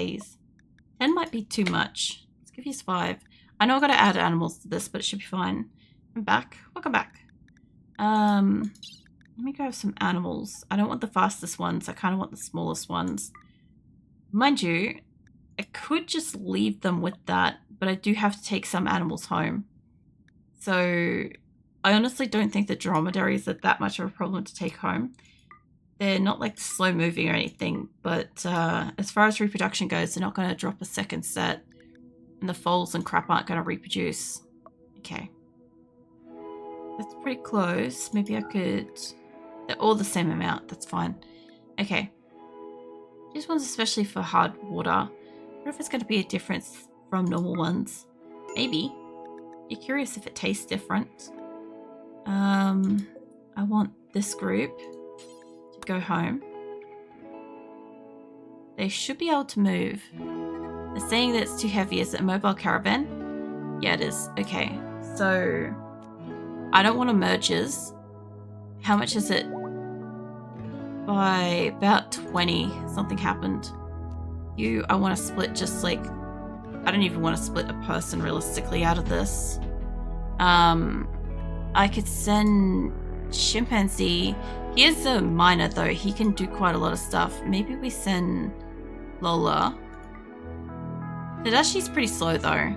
days. 10 might be too much. Let's give you 5. I know I've got to add animals to this, but it should be fine. I'm back. Welcome back. Let me grab some animals. I don't want the fastest ones. I kind of want the smallest ones. Mind you, I could just leave them with that, but I do have to take some animals home. So I honestly don't think the dromedaries are that much of a problem to take home. They're not like slow moving or anything, but as far as reproduction goes, they're not going to drop a second set, and the foals and crap aren't going to reproduce. Okay. That's pretty close. Maybe I could... They're all the same amount. That's fine. Okay. These ones especially for hard water. I wonder if it's going to be a difference from normal ones. Maybe. You're curious if it tastes different. I want this group to go home. They should be able to move. They're saying that it's too heavy. Is it a mobile caravan? Yeah, it is. Okay. So, I don't want to merges. How much is it? By about 20, something happened. You, I want to split just like... I don't even want to split a person realistically out of this. I could send Chimpanzee. He is a miner though. He can do quite a lot of stuff. Maybe we send Lola. Tadashi's pretty slow though.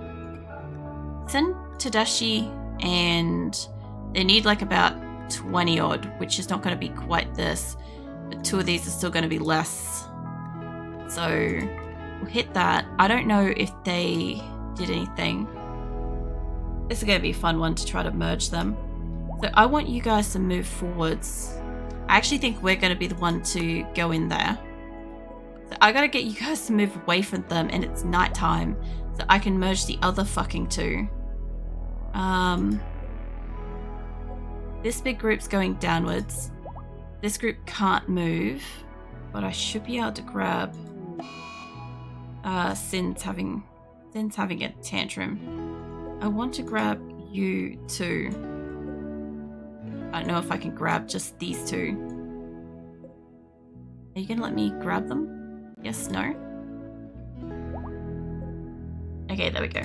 Send Tadashi, and they need like about 20 odd, which is not going to be quite this. But 2 of these are still going to be less. So we'll hit that. I don't know if they did anything. This is going to be a fun one to try to merge them. So I want you guys to move forwards. I actually think we're going to be the one to go in there. So I got to get you guys to move away from them, and it's nighttime. So I can merge the other fucking 2. This big group's going downwards. This group can't move, but I should be able to grab Sin's having a tantrum. I want to grab you too. I don't know if I can grab just these 2. Are you gonna let me grab them? Yes, no? Okay, there we go.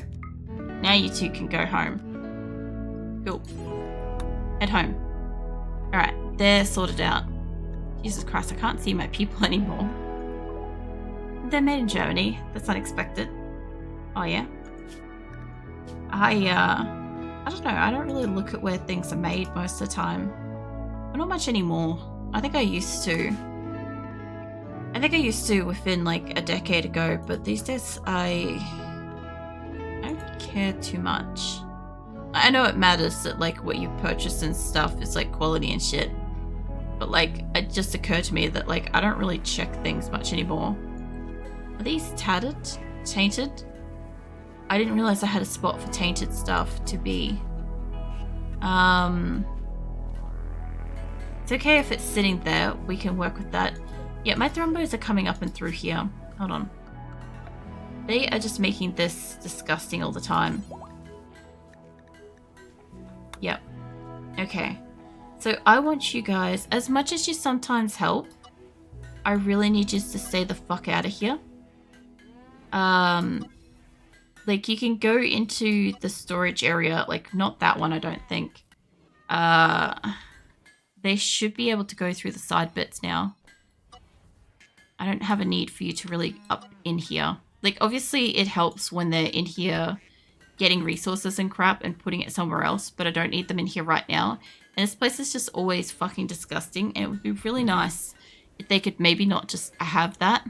Now you 2 can go home. Cool. Head home. Alright, they're sorted out. Jesus Christ, I can't see my people anymore. They're made in Germany. That's unexpected. Oh yeah? I don't know. I don't really look at where things are made most of the time. But not much anymore. I think I used to. I think I used to within like a decade ago, but these days I don't care too much. I know it matters that like what you purchase and stuff is like quality and shit. But like it just occurred to me that like I don't really check things much anymore. Are these tattered? Tainted? I didn't realize I had a spot for tainted stuff to be. It's okay if it's sitting there. We can work with that. Yeah, my thrombos are coming up and through here. Hold on. They are just making this disgusting all the time. Yep. Okay. So I want you guys, as much as you sometimes help, I really need you to stay the fuck out of here. Like you can go into the storage area, like not that one, I don't think. They should be able to go through the side bits now. I don't have a need for you to really up in here. Like obviously it helps when they're in here getting resources and crap and putting it somewhere else, but I don't need them in here right now. And this place is just always fucking disgusting, and it would be really nice if they could maybe not just have that.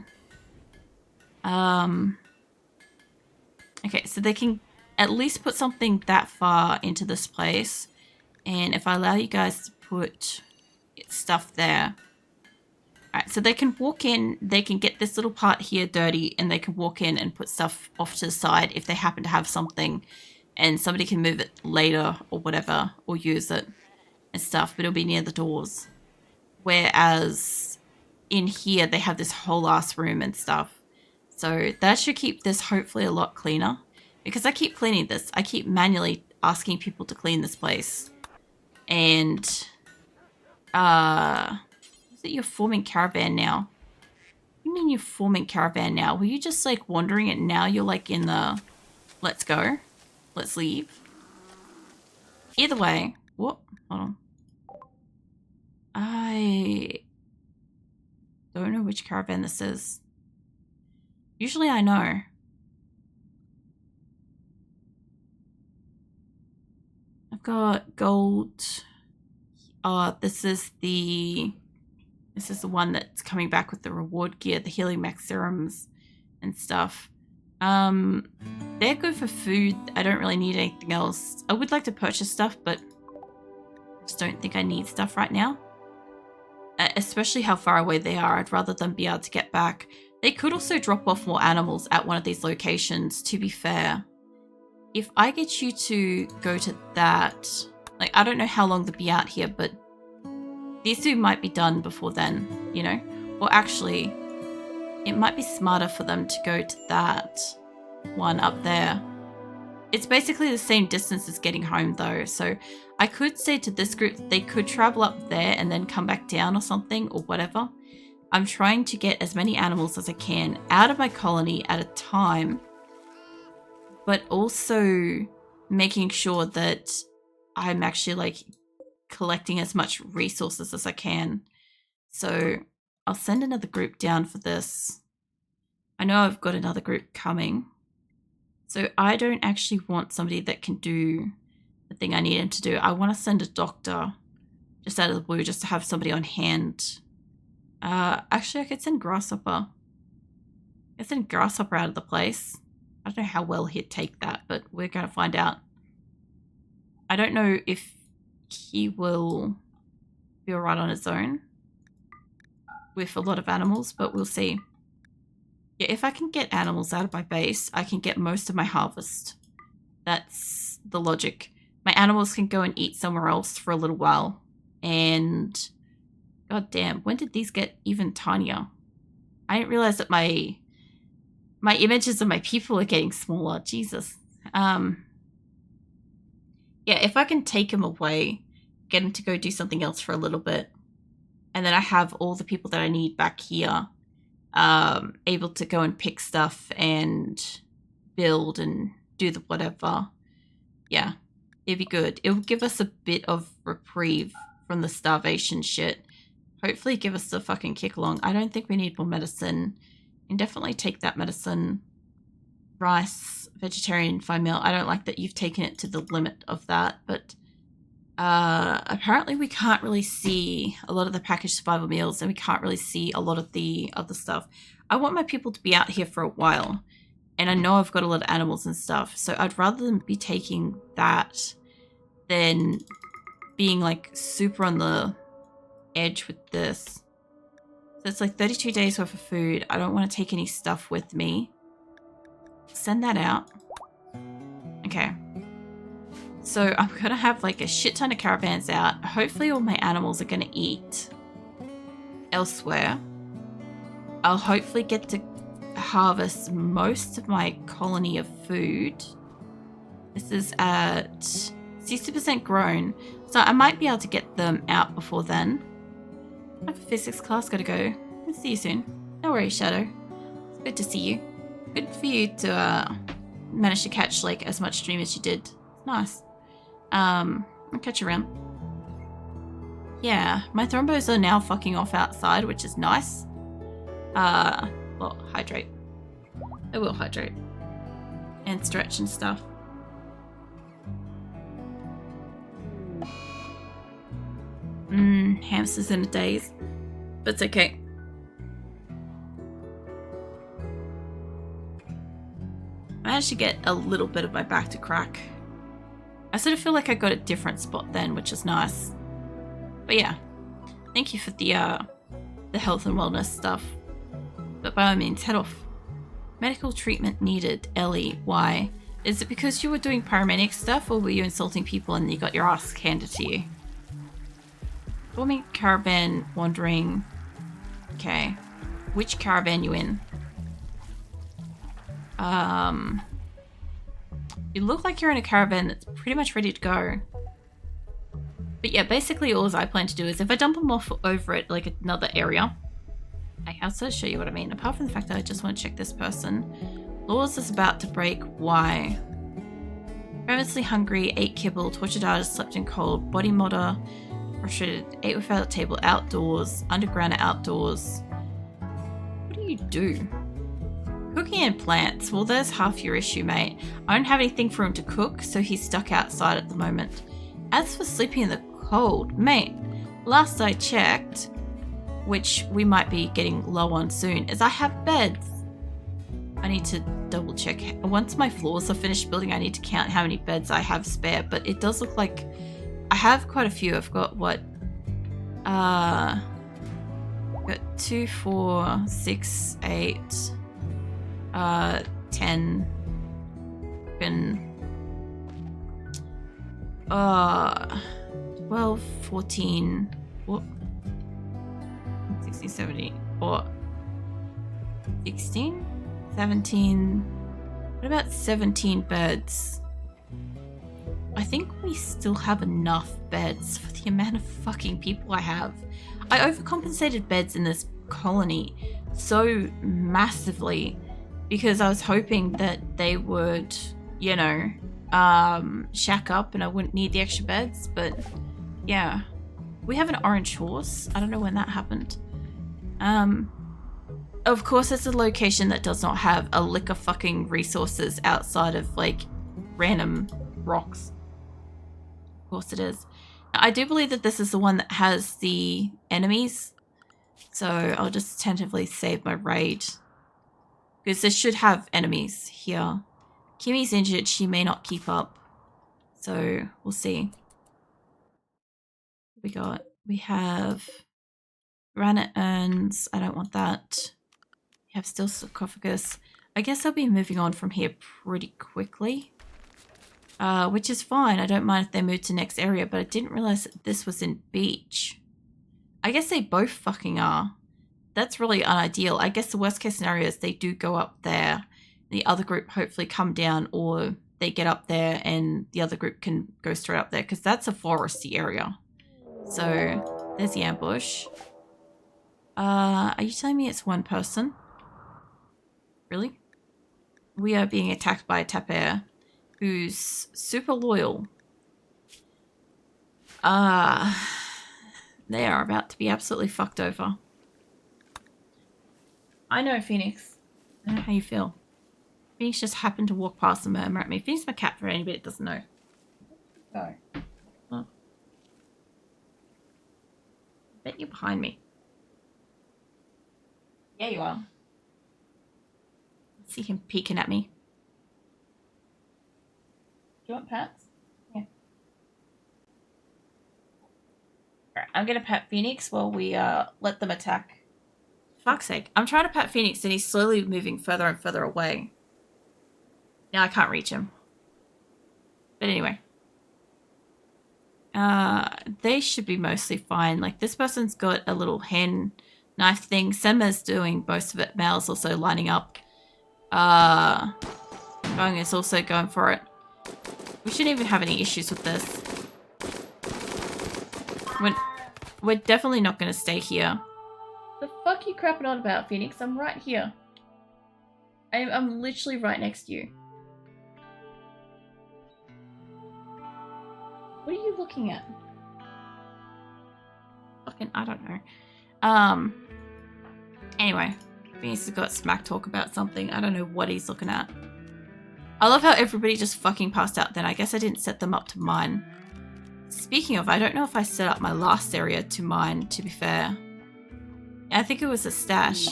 Okay, so they can at least put something that far into this place. And if I allow you guys to put stuff there. Alright, so they can walk in, they can get this little part here dirty, and they can walk in and put stuff off to the side if they happen to have something. And somebody can move it later or whatever, or use it and stuff, but it'll be near the doors. Whereas in here, they have this whole ass room and stuff. So that should keep this hopefully a lot cleaner. Because I keep cleaning this. I keep manually asking people to clean this place. And, is it you're forming caravan now? you mean you're forming caravan now? Were you just like wandering it now? You're like in the let's go, let's leave. Either way, what? Hold on. I don't know which caravan this is. Usually I know. I've got gold. This is the one that's coming back with the reward gear, the healing max serums and stuff. They're good for food. I don't really need anything else. I would like to purchase stuff, but I just don't think I need stuff right now. Especially how far away they are. I'd rather them be able to get back. They could also drop off more animals at one of these locations, to be fair. If I get you to go to that, like, I don't know how long they'll be out here, but these two might be done before then, you know? Or actually, it might be smarter for them to go to that one up there. It's basically the same distance as getting home though, so I could say to this group that they could travel up there and then come back down or something or whatever. I'm trying to get as many animals as I can out of my colony at a time, but also making sure that I'm actually like collecting as much resources as I can. So I'll send another group down for this. I know I've got another group coming. So I don't actually want somebody that can do the thing I need him to do. I want to send a doctor just out of the blue just to have somebody on hand. Actually, I could send Grasshopper. I send Grasshopper out of the place. I don't know how well he'd take that, but we're going to find out. I don't know if he will be alright on his own with a lot of animals, but we'll see. Yeah, if I can get animals out of my base, I can get most of my harvest. That's the logic. My animals can go and eat somewhere else for a little while. And god damn, when did these get even tinier? I didn't realize that my images of my people are getting smaller. Jesus. Yeah, if I can take them away, get them to go do something else for a little bit, and then I have all the people that I need back here, able to go and pick stuff and build and do the whatever. Yeah, it'd be good. It will give us a bit of reprieve from the starvation shit. Hopefully give us the fucking kick along. I don't think we need more medicine. And definitely take that medicine. Rice, vegetarian, fine meal. I don't like that you've taken it to the limit of that, but apparently we can't really see a lot of the packaged survival meals, and we can't really see a lot of the other stuff. I want my people to be out here for a while, and I know I've got a lot of animals and stuff, so I'd rather them be taking that than being like super on the edge with this. So it's like 32 days worth of food. I don't want to take any stuff with me. Send that out. Okay. So I'm going to have like a shit ton of caravans out. Hopefully all my animals are going to eat elsewhere. I'll hopefully get to harvest most of my colony of food. This is at 60% grown. So I might be able to get them out before then. I have a physics class, gotta go. I'll see you soon. No worries, Shadow. It's good to see you. Good for you to manage to catch like as much stream as you did. Nice. I'll catch you around. Yeah, my thrombos are now fucking off outside, which is nice. Well, hydrate. I will hydrate. And stretch and stuff. Hamsters in a daze. But it's okay. I managed to get a little bit of my back to crack. I sort of feel like I got a different spot then, which is nice. But yeah, thank you for the health and wellness stuff. But by all means, head off. Medical treatment needed. Ellie, why? Is it because you were doing paramedic stuff, or were you insulting people and you got your ass handed to you? Forming caravan wandering. Okay. Which caravan you in? You look like you're in a caravan that's pretty much ready to go. But yeah, basically all I plan to do is if I dump them off over at like another area, I I'll sort of show you what I mean. Apart from the fact that I just want to check this person. Laws is about to break. Why? Ravenously hungry, ate kibble, tortured artist, slept in cold, body modder, frustrated, ate without a table, outdoors, underground outdoors. What do you do? Cooking and plants. Well, there's half your issue, mate. I don't have anything for him to cook, so he's stuck outside at the moment. As for sleeping in the cold, mate, last I checked, which we might be getting low on soon, is I have beds. I need to double check. Once my floors are finished building, I need to count how many beds I have spare, but it does look like I have quite a few. I've got what? Got 2, 4, 6, 8, 10, and 12, 14, what? 16, 17, or 16, 17, what about 17 beds? I think we still have enough beds for the amount of fucking people I have. I overcompensated beds in this colony so massively because I was hoping that they would, you know, shack up and I wouldn't need the extra beds, but yeah. We have an orange horse. I don't know when that happened. Of course, it's a location that does not have a lick of fucking resources outside of, like, random rocks. Of course it is. I do believe that this is the one that has the enemies. So I'll just tentatively save my raid. Because this should have enemies here. Kimmy's injured. She may not keep up. So we'll see. We have granite urns. I don't want that. We have steel sarcophagus. I guess I'll be moving on from here pretty quickly. Which is fine. I don't mind if they move to the next area, but I didn't realize that this was in beach. I guess they both fucking are. That's really unideal. I guess the worst case scenario is they do go up there. The other group hopefully come down, or they get up there and the other group can go straight up there, because that's a foresty area. So there's the ambush. Are you telling me it's one person? Really? We are being attacked by a tapir who's super loyal. They are about to be absolutely fucked over. I know, Phoenix. I know how you feel. Phoenix just happened to walk past and murmur at me. Phoenix is my cat for anybody that doesn't know. Go. Oh. I bet you're behind me. Yeah, you are. See him peeking at me. Do you want pets? Yeah. Alright, I'm gonna pet Phoenix while we let them attack. Fuck's sake. I'm trying to pet Phoenix and he's slowly moving further and further away. Now I can't reach him. But anyway. They should be mostly fine. Like, this person's got a little hand knife thing. Sema's doing most of it. Mal's also lining up. Going is also going for it. We shouldn't even have any issues with this. We're definitely not going to stay here. The fuck you crapping on about, Phoenix? I'm right here. I'm literally right next to you. What are you looking at? Fucking, I don't know. Anyway, Phoenix has got smack talk about something. I don't know what he's looking at. I love how everybody just fucking passed out then. I guess I didn't set them up to mine. Speaking of, I don't know if I set up my last area to mine, to be fair. I think it was a stash.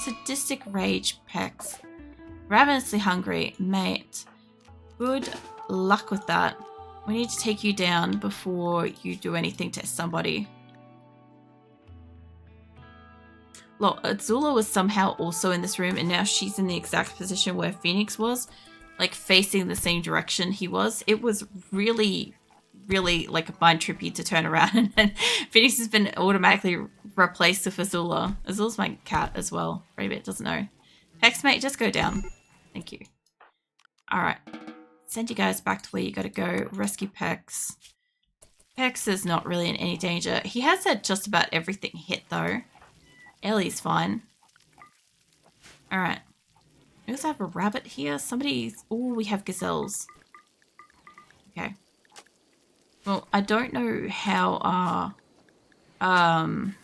Sadistic rage pecs. Ravenously hungry. Mate. Good luck with that. We need to take you down before you do anything to somebody. Look, Azula was somehow also in this room, and now she's in the exact position where Phoenix was. Like, facing the same direction he was. It was really, really, like, mind trippy to turn around. And Phoenix has been automatically replaced with Azula. Azula's my cat as well. Rabbit doesn't know. Hex, mate, just go down. Thank you. Alright. Send you guys back to where you gotta go. Rescue Pex. Pex is not really in any danger. He has had just about everything hit, though. Ellie's fine. Alright. We also have a rabbit here. Somebody's... Oh, we have gazelles. Okay. Well, I don't know how our...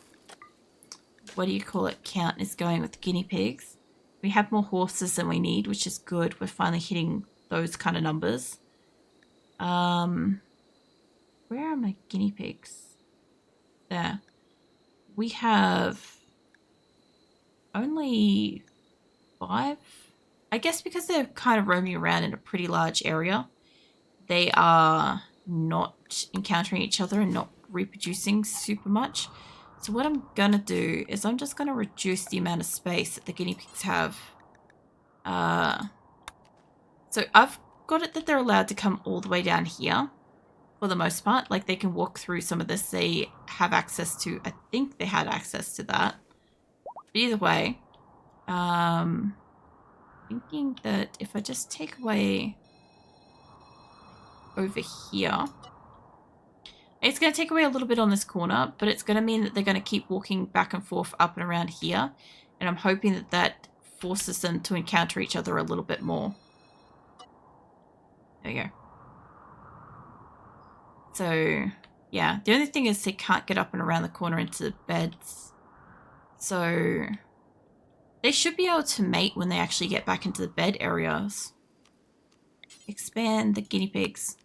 what do you call it? Count is going with the guinea pigs. We have more horses than we need, which is good. We're finally hitting those kind of numbers. Where are my guinea pigs? There. We have only 5. I guess because they're kind of roaming around in a pretty large area, they are not encountering each other and not reproducing super much. So what I'm going to do is I'm just going to reduce the amount of space that the guinea pigs have. So I've got it that they're allowed to come all the way down here for the most part. Like they can walk through some of this. They have access to, I think they had access to that. But either way, thinking that if I just take away over here, it's going to take away a little bit on this corner, but it's going to mean that they're going to keep walking back and forth up and around here. And I'm hoping that that forces them to encounter each other a little bit more. There we go. So, yeah. The only thing is they can't get up and around the corner into the beds. So, they should be able to mate when they actually get back into the bed areas. Expand the guinea pigs.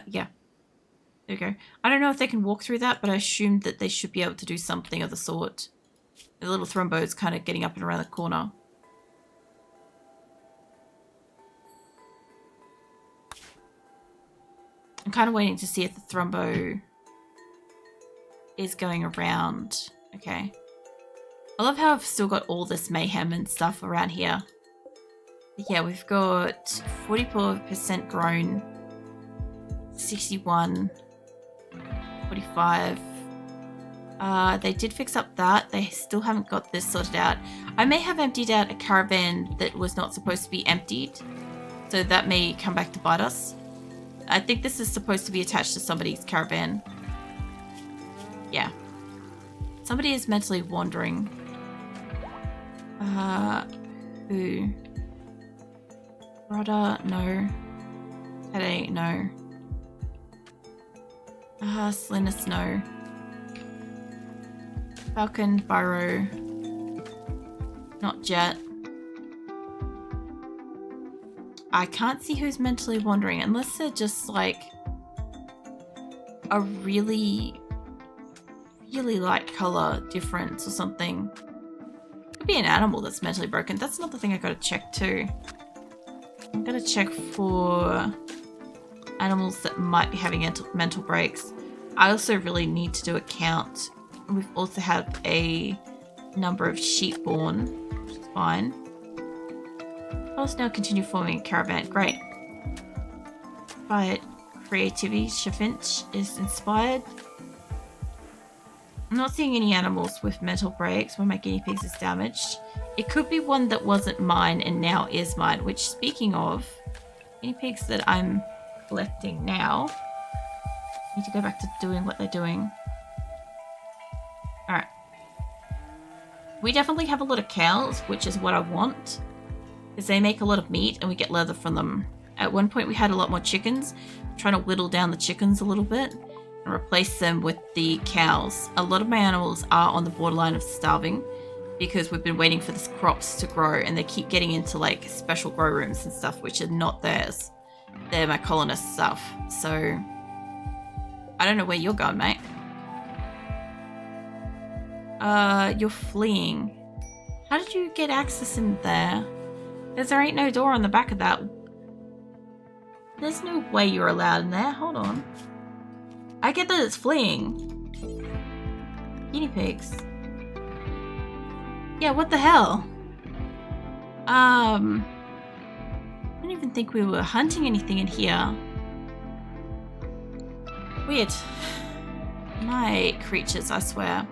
Yeah. There we go. I don't know if they can walk through that, but I assumed that they should be able to do something of the sort. The little Thrumbo's kind of getting up and around the corner. I'm kind of waiting to see if the Thrumbo is going around. Okay. I love how I've still got all this mayhem and stuff around here. But yeah, we've got 44% grown, 61, 45. They did fix up that. They still haven't got this sorted out. I may have emptied out a caravan that was not supposed to be emptied. So that may come back to bite us. I think this is supposed to be attached to somebody's caravan. Yeah. Somebody is mentally wandering. Who? Rudder, no. Headache, no. Slinus, no. Falcon, Burrow. Not Jet. I can't see who's mentally wandering unless they're just like a really light color difference or something. Could be an animal that's mentally broken. That's another thing I gotta check too. I'm gonna check for animals that might be having mental breaks. I also really need to do a count. We've also had a number of sheep born, which is fine. Let's now continue forming a caravan. Great. But creativity, Shafinch is inspired. I'm not seeing any animals with mental breaks when my guinea pigs is damaged. It could be one that wasn't mine and now is mine, which, speaking of, guinea pigs that I'm collecting now, I need to go back to doing what they're doing. Alright. We definitely have a lot of cows, which is what I want, because they make a lot of meat and we get leather from them. At one point we had a lot more chickens. I'm trying to whittle down the chickens a little bit and replace them with the cows. A lot of my animals are on the borderline of starving because we've been waiting for the crops to grow and they keep getting into like special grow rooms and stuff which are not theirs. They're my colonist stuff. So I don't know where you're going, mate. You're fleeing. How did you get access in there? Because there ain't no door on the back of that. There's no way you're allowed in there. Hold on. I get that it's fleeing. Guinea pigs. Yeah, what the hell? I don't even think we were hunting anything in here. Weird. My creatures, I swear.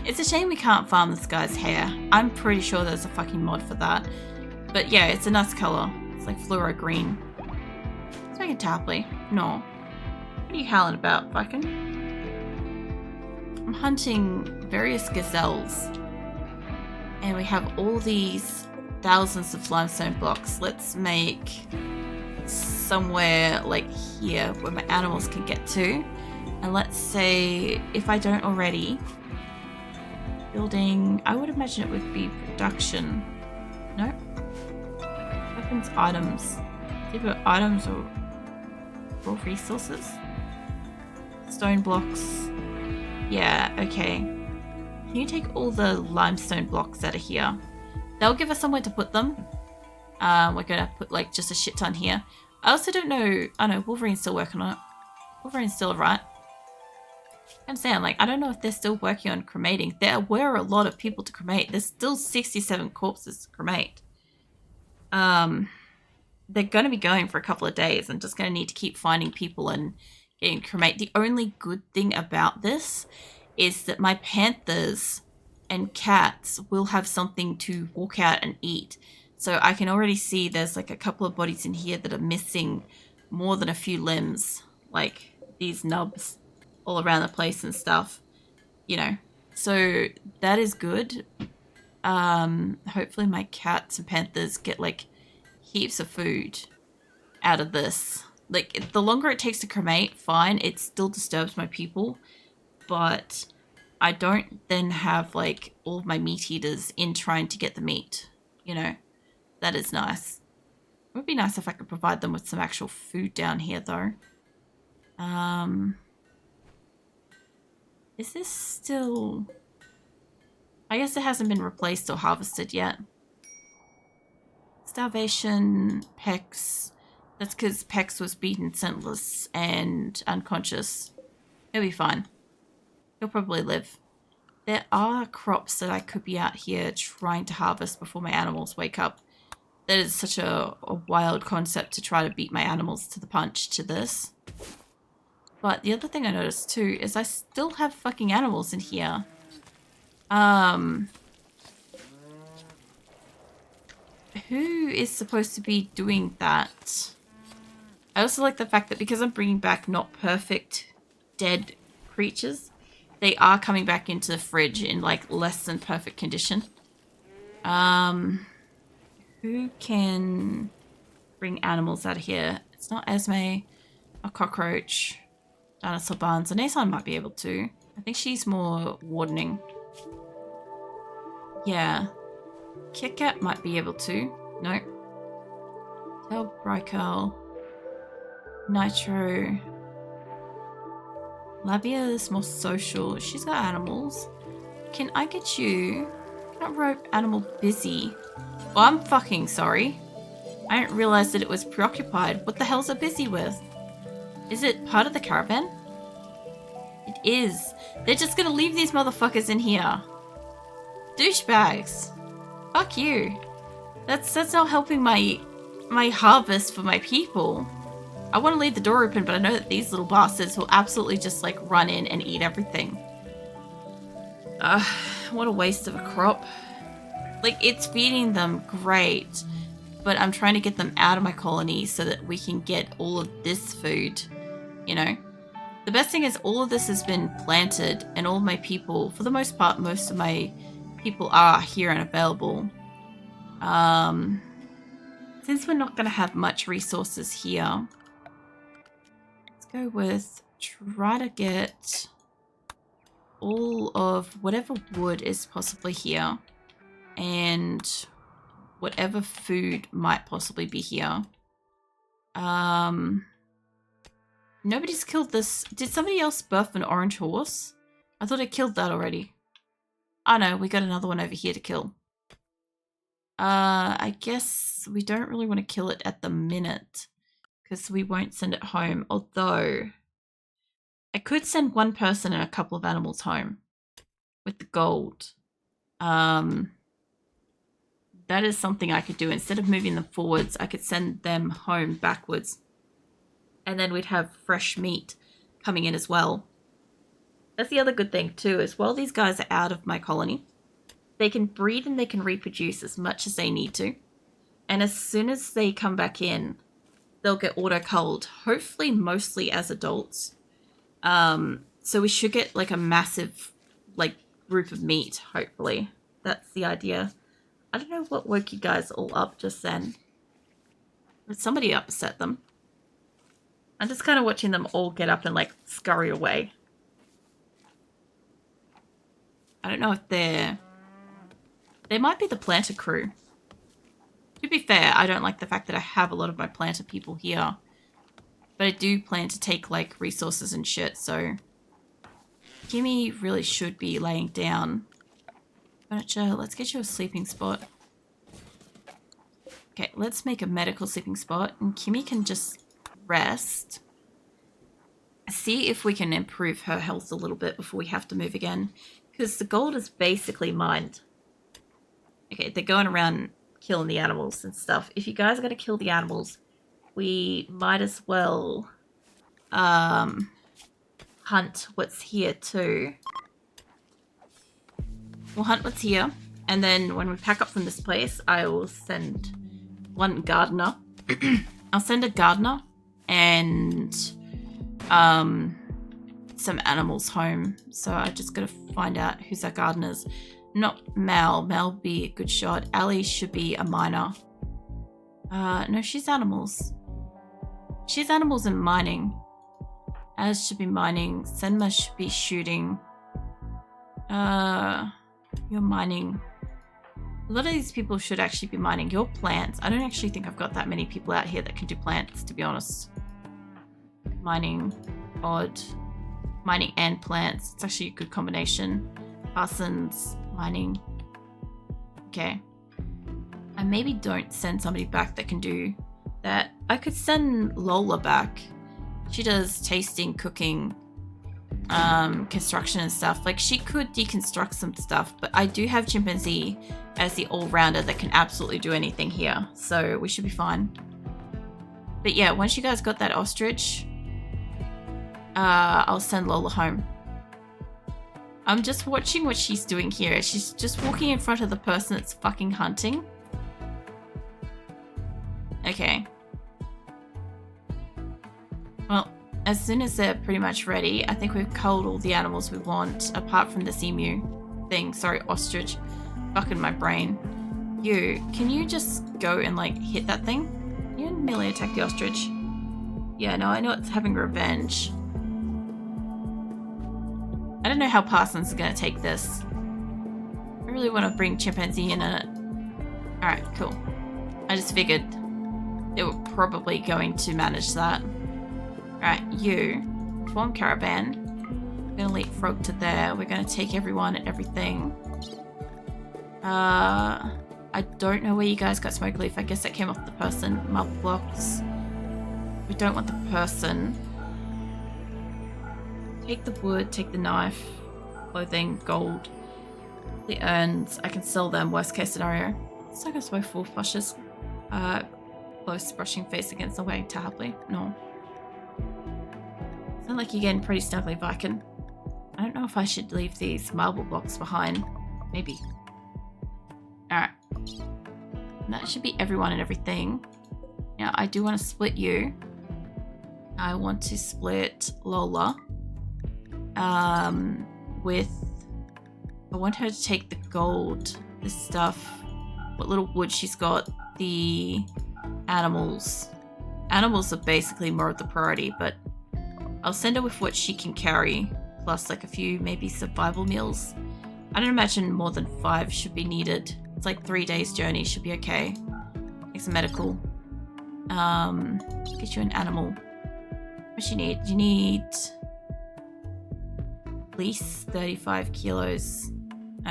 It's a shame we can't farm this guy's hair. I'm pretty sure there's a fucking mod for that. But yeah, it's a nice colour. It's like fluoro green. Let's make a Tapley. No. What are you howling about, fucking? I'm hunting various gazelles. And we have all these thousands of limestone blocks. Let's make somewhere like here where my animals can get to. And let's say, if I don't already, building, I would imagine it would be production. No? Weapons, items. Either items or raw resources. Stone blocks. Yeah, okay. Can you take all the limestone blocks out of here? They'll give us somewhere to put them. We're gonna put like just a shit ton here. I also don't know. I know Wolverine's still working on it. Wolverine's still right. I'm saying, like, I don't know if they're still working on cremating. There were a lot of people to cremate. There's still 67 corpses to cremate. They're going to be going for a couple of days. I'm just going to need to keep finding people and getting cremate. The only good thing about this is that my panthers and cats will have something to walk out and eat. So I can already see there's like a couple of bodies in here that are missing more than a few limbs. Like these nubs all around the place and stuff, you know. So that is good. Hopefully my cats and panthers get like heaps of food out of this. Like the longer it takes to cremate, fine, it still disturbs my people, but I don't then have like all of my meat eaters in trying to get the meat, you know. That is nice. It would be nice if I could provide them with some actual food down here though. Is this still... I guess it hasn't been replaced or harvested yet. Starvation, Pex. That's because Pex was beaten senseless and unconscious. He'll be fine. He'll probably live. There are crops that I could be out here trying to harvest before my animals wake up. That is such a wild concept to try to beat my animals to the punch to this. But the other thing I noticed too is I still have fucking animals in here. Who is supposed to be doing that? I also like the fact that because I'm bringing back not perfect dead creatures, they are coming back into the fridge in like less than perfect condition. Who can bring animals out of here? It's not Esme, a cockroach. Dinosaur Barnes. Anasan might be able to. I think she's more wardening. Yeah. Kit Kat might be able to. No. Tel Brykel. Nitro. Lavia is more social. She's got animals. Can I get you? Can I rope animal busy? Oh, I'm fucking sorry. I didn't realize that it was preoccupied. What the hell's it busy with? Is it part of the caravan? It is. They're just gonna leave these motherfuckers in here. Douchebags. Fuck you. That's not helping my harvest for my people. I want to leave the door open, but I know that these little bastards will absolutely just like run in and eat everything. What a waste of a crop. Like, it's feeding them great, but I'm trying to get them out of my colony so that we can get all of this food, you know. The best thing is all of this has been planted and all my people, for the most part, most of my people are here and available. Since we're not going to have much resources here, let's go with try to get all of whatever wood is possibly here and whatever food might possibly be here. Nobody's killed this. Did somebody else birth an orange horse? I thought I killed that already. Oh no, we got another one over here to kill. I guess we don't really want to kill it at the minute because we won't send it home. Although I could send one person and a couple of animals home with the gold. That is something I could do. Instead of moving them forwards, I could send them home backwards. And then we'd have fresh meat coming in as well. That's the other good thing too, is while these guys are out of my colony, they can breed and they can reproduce as much as they need to. And as soon as they come back in, they'll get auto-culled, hopefully mostly as adults. So we should get like a massive like group of meat, hopefully. That's the idea. I don't know what woke you guys all up just then. But somebody upset them. I'm just kind of watching them all get up and like scurry away. I don't know if they might be the planter crew. To be fair, I don't like the fact that I have a lot of my planter people here. But I do plan to take like resources and shit, so Kimmy really should be laying down. Furniture, let's get you a sleeping spot. Okay, let's make a medical sleeping spot and Kimmy can just rest. See if we can improve her health a little bit before we have to move again. Because the gold is basically mined. Okay, they're going around killing the animals and stuff. If you guys are going to kill the animals, we might as well hunt what's here too. We'll hunt what's here. And then when we pack up from this place, I will send one gardener. I'll send a gardener and some animals home. So I just gotta find out who's our gardeners. Not Mel. Mel would be a good shot. Ali should be a miner. No, she's animals. She's animals and mining. Az should be mining. Senma should be shooting. You're mining. A lot of these people should actually be mining. You're plants. I don't actually think I've got that many people out here that can do plants, to be honest. Mining. Odd. Mining and plants. It's actually a good combination. Parsons. Mining. Okay. I maybe don't send somebody back that can do that. I could send Lola back. She does tasting, cooking, construction and stuff. Like, she could deconstruct some stuff, but I do have Chimpanzee as the all-rounder that can absolutely do anything here, so we should be fine. But yeah, once you guys got that ostrich, I'll send Lola home. I'm just watching what she's doing here. She's just walking in front of the person that's fucking hunting. Okay. Well, as soon as they're pretty much ready, I think we've culled all the animals we want, apart from this emu thing. Sorry, ostrich. Fucking my brain. Can you just go and, like, hit that thing? You can melee attack the ostrich. Yeah, no, I know it's having revenge. I don't know how Parsons is going to take this. I really want to bring Chimpanzee in it. Alright, cool. I just figured they were probably going to manage that. Alright, form caravan. We're going to leapfrog to there. We're going to take everyone and everything. I don't know where you guys got smoke leaf. I guess that came off the person. Marble blocks. We don't want the person. Take the wood, take the knife, clothing, gold, the urns. I can sell them, worst case scenario. So I guess my full flushes. Close brushing face against the way happily. No. Sound like you're getting pretty snuggly, Viking. I don't know if I should leave these marble blocks behind. Maybe. Alright. That should be everyone and everything. Now, I do want to split you. I want to split Lola. I want her to take the gold, this stuff, what little wood she's got, the animals. Animals are basically more of the priority, but I'll send her with what she can carry, plus like a few maybe survival meals. I don't imagine more than 5 should be needed. It's like 3 days journey, should be okay. Make some medical. Get you an animal. What do you need? You need at least 35 kilos.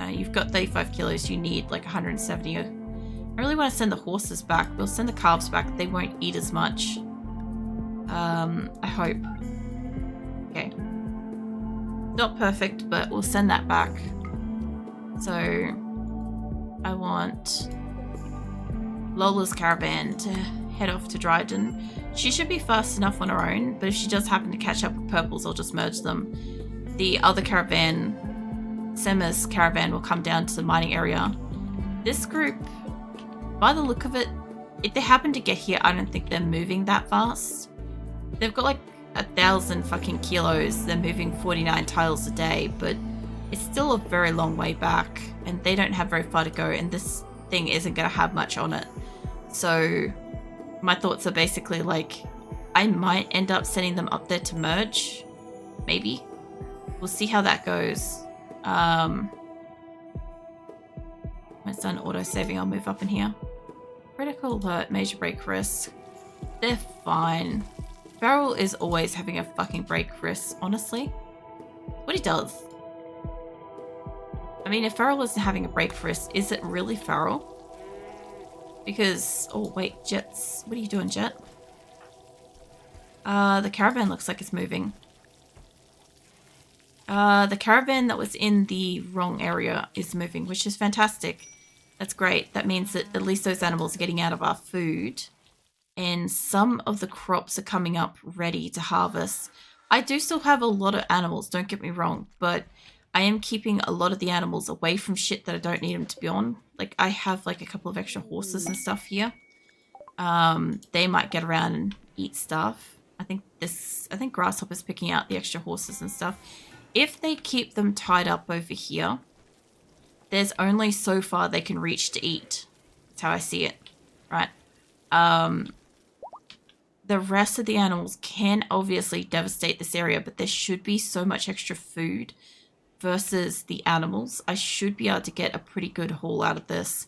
You've got 35 kilos, you need like 170. I really want to send the horses back. We'll send the calves back. They won't eat as much. I hope. Okay. Not perfect, but we'll send that back. So, I want Lola's caravan to head off to Dryden. She should be fast enough on her own, but if she does happen to catch up with purples, I'll just merge them. The other caravan, Sema's caravan, will come down to the mining area. This group, by the look of it, if they happen to get here, I don't think they're moving that fast. They've got like 1,000 fucking kilos. They're moving 49 tiles a day, but it's still a very long way back, and they don't have very far to go, and this thing isn't going to have much on it. So my thoughts are basically like, I might end up sending them up there to merge. Maybe. We'll see how that goes. When it's done auto-saving, I'll move up in here. Critical alert, major break risk. They're fine. Feral is always having a fucking break risk, honestly. What he does. I mean, if Feral isn't having a break risk, is it really Feral? Because, oh wait, Jets. What are you doing, Jet? The caravan looks like it's moving. The caravan that was in the wrong area is moving, which is fantastic. That's great. That means that at least those animals are getting out of our food. And some of the crops are coming up ready to harvest. I do still have a lot of animals, don't get me wrong, but I am keeping a lot of the animals away from shit that I don't need them to be on. Like, I have like a couple of extra horses and stuff here. They might get around and eat stuff. I think Grasshopper's picking out the extra horses and stuff. If they keep them tied up over here, there's only so far they can reach to eat. That's how I see it, right? The rest of the animals can obviously devastate this area, but there should be so much extra food versus the animals. I should be able to get a pretty good haul out of this